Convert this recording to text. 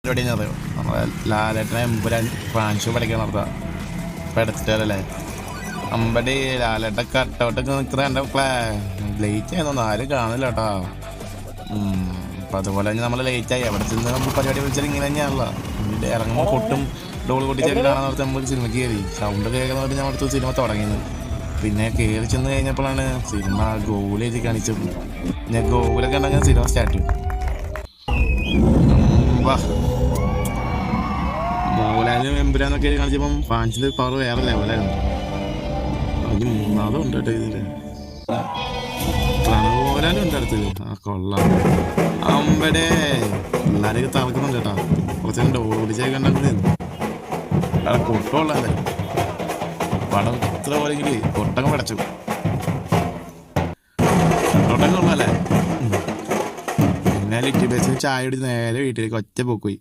പരിപാടി അറിയോ? നമ്മളെ ലാലേട്ടനെ എമ്പുരാൻ ഫ്രാൻഷോ പഠിക്കാൻ നടത്തുക. ഇപ്പം എടുത്തിട്ടല്ലേ അമ്പടി ലാലേട്ട കട്ടൗട്ടൊക്കെ നിൽക്കുന്ന എൻ്റെ ലേറ്റ് ആയിരുന്നു, ആരും കാണില്ല കേട്ടോ. അപ്പം അതുപോലെ തന്നെ നമ്മൾ ലേറ്റായി അവിടെ ചെന്ന് നമ്മൾ പരിപാടി വിളിച്ചാൽ ഇങ്ങനെ തന്നെയാണല്ലോ. ഇറങ്ങുമ്പോൾ കൊട്ടും ഡോൾ പൊട്ടി ചേർന്ന് കാണാൻ നിർത്തി നമ്മൾ സിനിമയ്ക്ക് കയറി. സൗണ്ട് കേൾക്കുന്ന ഞാൻ അടുത്ത സിനിമ തുടങ്ങിയത്. പിന്നെ കയറി ചെന്ന് കഴിഞ്ഞപ്പോഴാണ് സിനിമ ഗോകുലെഴുതി കാണിച്ചത്. ഞാൻ ഗോകുലൊക്കെ ഉണ്ടെങ്കിൽ സിനിമ സ്റ്റാർട്ട് ചെയ്യും. വാ മോഹൻലാലും എമ്പുരാന്നൊക്കെ കാണിച്ചപ്പം ഫാൻസിന്റെ പവർ വേറെ ലെവലായിരുന്നു. അതിന് മൂന്നാമതും ഉണ്ട് കേട്ടോ ഇതില്. പ്രണവോലാലും ഉണ്ട് അടുത്തത്. ആ കൊള്ളാം. അമ്പടേ പിള്ളേരൊക്കെ തളക്കുന്നുണ്ട് കേട്ടോ. കുറച്ച് ഡോൾ പിടിച്ചൊക്കെ ഉണ്ടാക്കുന്നതായിരുന്നു. അല്ലാതെ കൊട്ടുള്ളതല്ലേ പടം ഇത്ര പോലെങ്കിൽ കൊട്ടങ്ങ് പടച്ചു. കൊട്ടൊക്കെ ഉള്ളതല്ലേ. പിന്നെ ലിറ്റി ബേസിന് ചായ കുടിച്ച് നേരെ വീട്ടിലേക്ക് ഒറ്റ പോക്ക് പോയി.